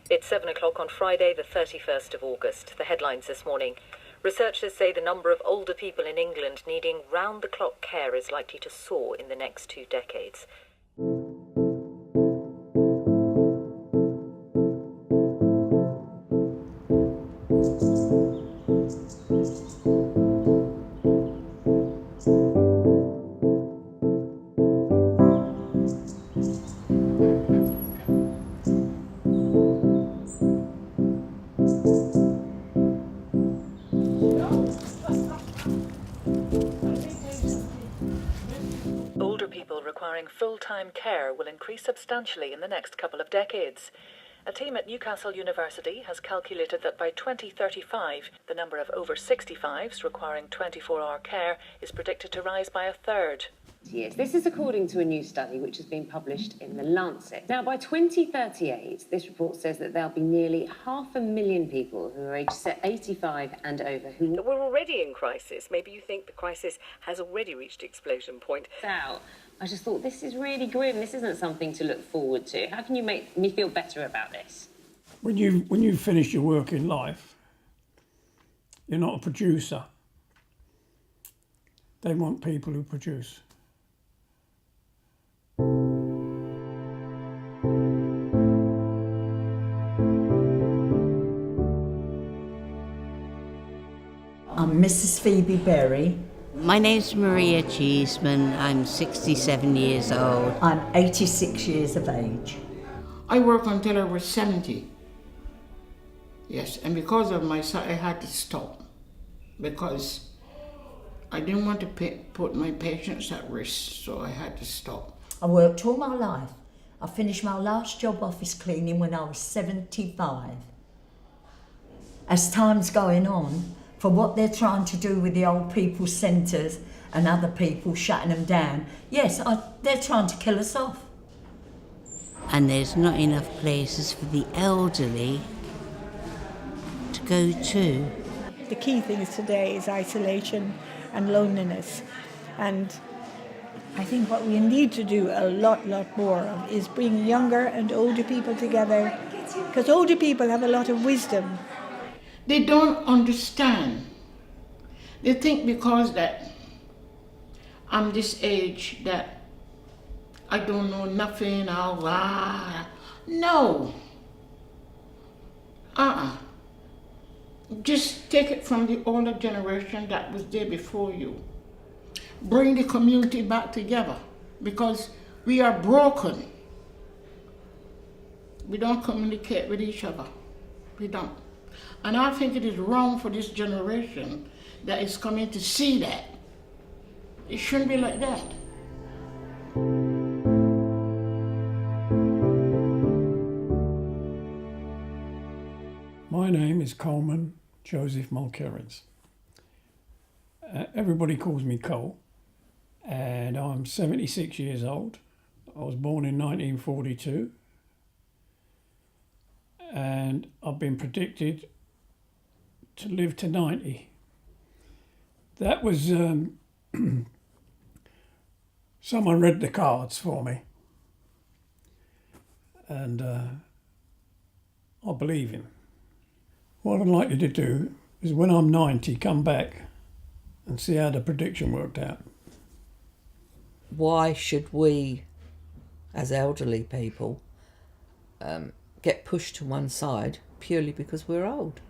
It's 7 o'clock on Friday, the 31st of August. The headlines this morning. Researchers say the number of older people in England needing round-the-clock care is likely to soar in the next 2 decades. Older people requiring full-time care will increase substantially in the next couple of decades. A team at Newcastle University has calculated that by 2035, the number of over 65s requiring 24-hour care is predicted to rise by a third. Yes, this is according to a new study which has been published in The Lancet. Now, by 2038, this report says that there'll be nearly 500,000 people who are aged 85 and over who... We're already in crisis. Maybe you think the crisis has already reached explosion point. Out. I just thought, this is really grim. This isn't something to look forward to. How can you make me feel better about this? When you finish your work in life, you're not a producer. They want people who produce. I'm Mrs. Phoebe Berry. My name's Maria Cheeseman. I'm 67 years old. I'm 86 years of age. I worked until I was 70. Yes, and because of my son, I had to stop because I didn't want to put my patients at risk, so I had to stop. I worked all my life. I finished my last job office cleaning when I was 75. As time's going on, for what they're trying to do with the old people's centres and other people shutting them down, yes, they're trying to kill us off. And there's not enough places for the elderly to go to. The key things today is isolation and loneliness. And I think what we need to do a lot more of is bring younger and older people together, because older people have a lot of wisdom. They don't understand. They think because that I'm this age that I don't know nothing, No. Just take it from the older generation that was there before you. Bring the community back together because we are broken. We don't communicate with each other. We don't. And I think it is wrong for this generation that is coming to see that. It shouldn't be like that. My name is Coleman Joseph Mulkerrins. Everybody calls me Cole, and I'm 76 years old. I was born in 1942, and I've been predicted to live to 90. That was, someone read the cards for me, and I believe him. What I'd like you to do is when I'm 90, come back and see how the prediction worked out. Why should we, as elderly people, get pushed to one side purely because we're old?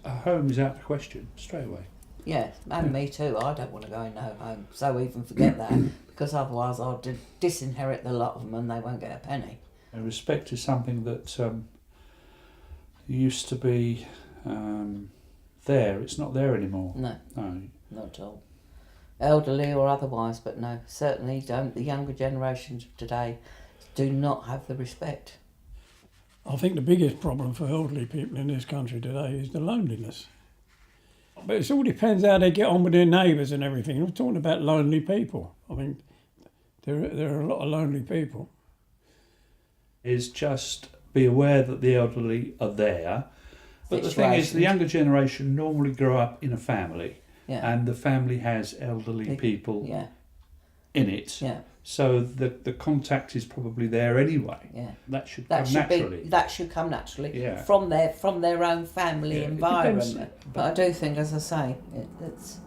A home is out of the question straight away. Yeah, and me too. I don't want to go in no home. So even forget that, because otherwise I'll disinherit the lot of them and they won't get a penny. And respect is something that used to be there. It's not there anymore. No, not at all. Elderly or otherwise, but no, certainly don't. The younger generations of today do not have the respect. I think the biggest problem for elderly people in this country today is the loneliness. But it all depends how they get on with their neighbours and everything. I'm talking about lonely people. I mean, there are a lot of lonely people. Is just be aware that the elderly are there. But the thing is, the younger generation normally grow up in a family, and the family has elderly people in it. Yeah. So the contact is probably there anyway. Yeah. That should come naturally. That should come naturally. Yeah. From their own family Yeah, it environment. depends, But I do think, as I say, it's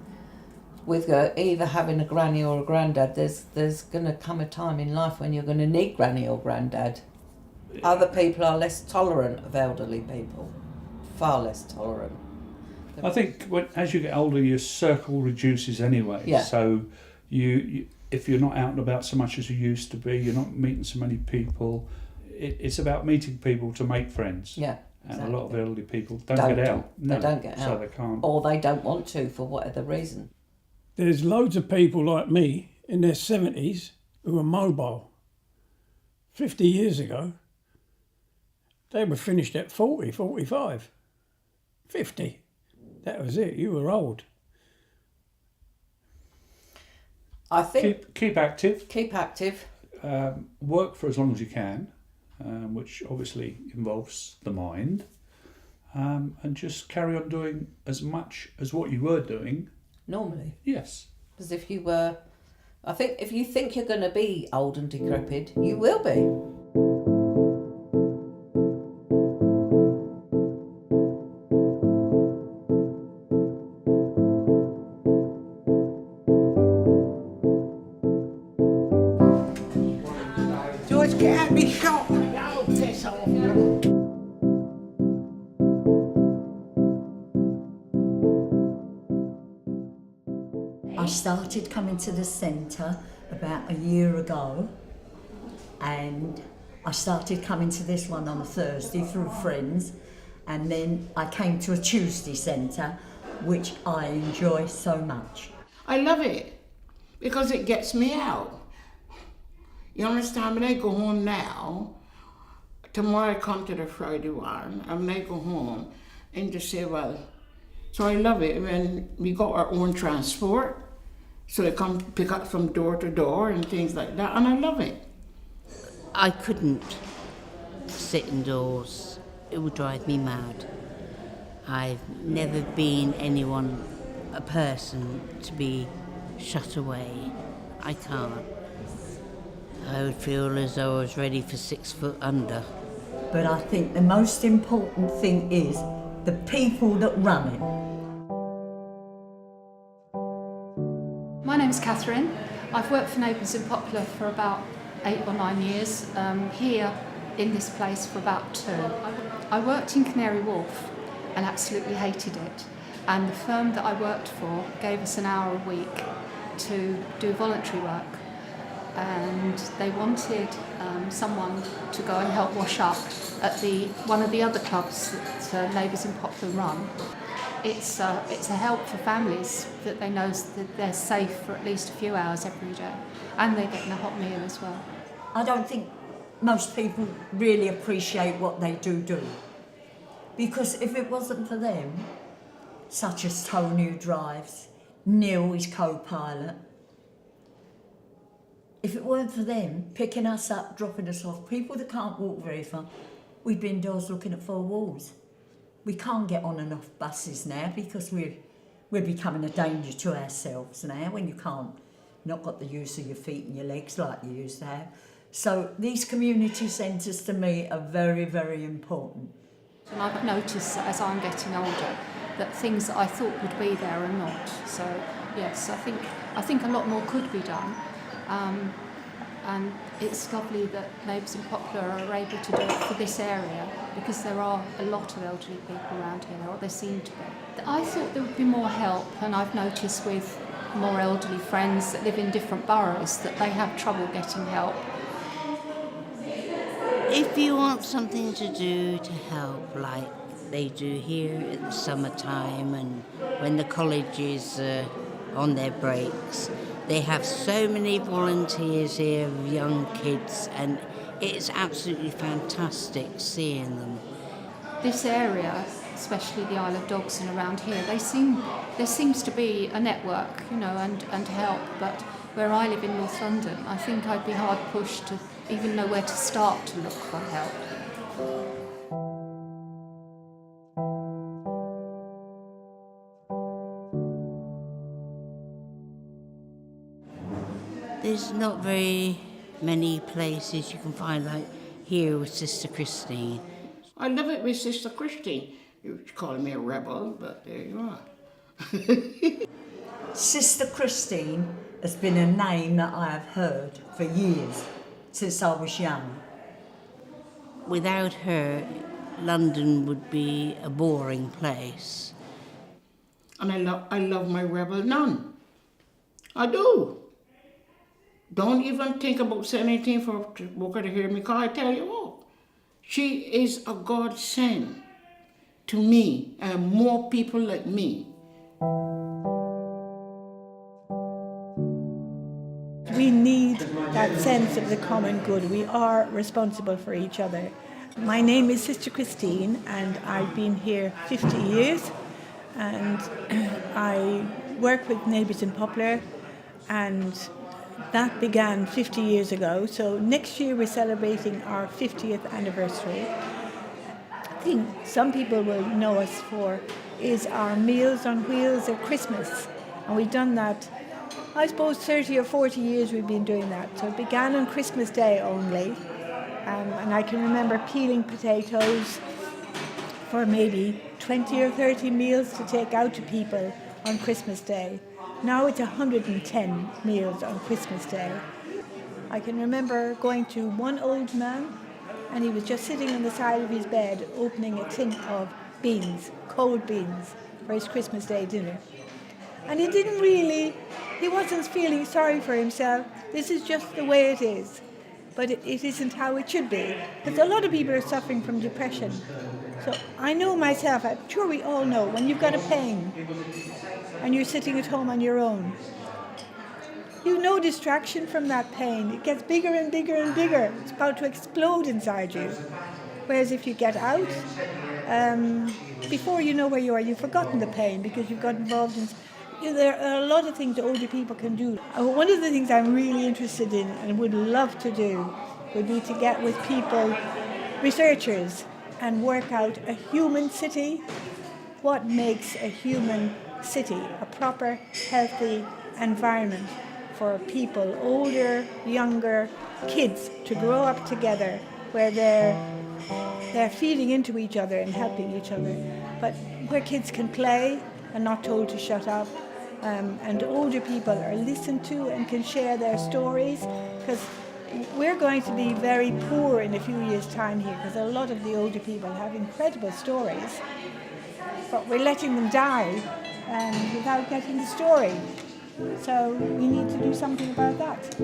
with either having a granny or a granddad. There's going to come a time in life when you're going to need granny or granddad. Other people are less tolerant of elderly people, far less tolerant. I think as you get older, your circle reduces anyway. Yeah. So you if you're not out and about so much as you used to be, you're not meeting so many people. It's about meeting people to make friends. Yeah. And exactly. a lot of elderly people don't get out. They don't get out. So they can't. Or they don't want to for whatever reason. There's loads of people like me in their 70s who are mobile. 50 years ago, they were finished at 40, 45. 50. That was it. You were old. I think Keep active. keep active. Work for as long as you can, which obviously involves the mind, and just carry on doing as much as what you were doing. Normally. Yes. Because if you were, I think if you think you're going to be old and decrepit, you will be. George can't be shot. Y'all piss off. I started coming to the centre about a year ago, and I started coming to this one on a Thursday through friends, and then I came to a Tuesday centre, which I enjoy so much. I love it because it gets me out. You understand? When I go home now, tomorrow I come to the Friday one, and when I go home and just say, well, so I love it when we got our own transport, so they come pick up from door to door and things like that, and I love it. I couldn't sit indoors. It would drive me mad. I've never been a person to be shut away. I can't. I would feel as though I was ready for 6 foot under. But I think the most important thing is the people that run it. My name's Catherine. I've worked for Neighbours in Poplar for about 8 or 9 years, here in this place for about 2. I worked in Canary Wharf and absolutely hated it, and the firm that I worked for gave us an hour a week to do voluntary work, and they wanted someone to go and help wash up at one of the other clubs that Neighbours in Poplar run. It's a help for families that they know that they're safe for at least a few hours every day, and they're getting a hot meal as well. I don't think most people really appreciate what they do. Because if it wasn't for them, such as Tony who drives, Neil is co-pilot, if it weren't for them picking us up, dropping us off, people that can't walk very far, we'd be indoors looking at 4 walls. We can't get on and off buses now because we're becoming a danger to ourselves now when you can't, not got the use of your feet and your legs like you used to have. So these community centres to me are very, very important. And I've noticed that as I'm getting older that things that I thought would be there are not. So yes, I think a lot more could be done. And it's lovely that Neighbours in Poplar are able to do it for this area because there are a lot of elderly people around here, or there seem to be. I thought there would be more help, and I've noticed with more elderly friends that live in different boroughs that they have trouble getting help. If you want something to do to help, like they do here in the summertime and when the college is on their breaks, they have so many volunteers here of young kids, and it's absolutely fantastic seeing them. This area, especially the Isle of Dogs and around here, there seems to be a network, and help, but where I live in North London, I think I'd be hard pushed to even know where to start to look for help. There's not very many places you can find like here with Sister Christine. I love it with Sister Christine. You call me a rebel, but there you are. Sister Christine has been a name that I have heard for years, since I was young. Without her, London would be a boring place. And I love my rebel nun. I do. Don't even think about saying anything for Booker to hear me, because I tell you what, she is a godsend to me and more people like me. We need that sense of the common good. We are responsible for each other. My name is Sister Christine, and I've been here 50 years, and I work with Neighbours in Poplar, and that began 50 years ago. So next year we're celebrating our 50th anniversary. I think some people will know us for is our Meals on Wheels at Christmas, and we've done that, I suppose 30 or 40 years we've been doing that. So it began on Christmas Day only, and I can remember peeling potatoes for maybe 20 or 30 meals to take out to people on Christmas Day. Now it's 110 meals on Christmas Day. I can remember going to one old man, and he was just sitting on the side of his bed opening a tin of beans, cold beans, for his Christmas Day dinner. And he wasn't feeling sorry for himself. This is just the way it is. But it isn't how it should be. Because a lot of people are suffering from depression. So I know myself, I'm sure we all know, when you've got a pain and you're sitting at home on your own, you've no distraction from that pain. It gets bigger and bigger and bigger. It's about to explode inside you. Whereas if you get out, before you know where you are, you've forgotten the pain because you've got involved in... There are a lot of things that older people can do. One of the things I'm really interested in and would love to do would be to get with people, researchers, and work out a human city. What makes a human city a proper, healthy environment for people, older, younger, kids, to grow up together where they're feeding into each other and helping each other, but where kids can play and not told to shut up. And older people are listened to and can share their stories, because we're going to be very poor in a few years' time here, because a lot of the older people have incredible stories, but we're letting them die without getting the story. So we need to do something about that.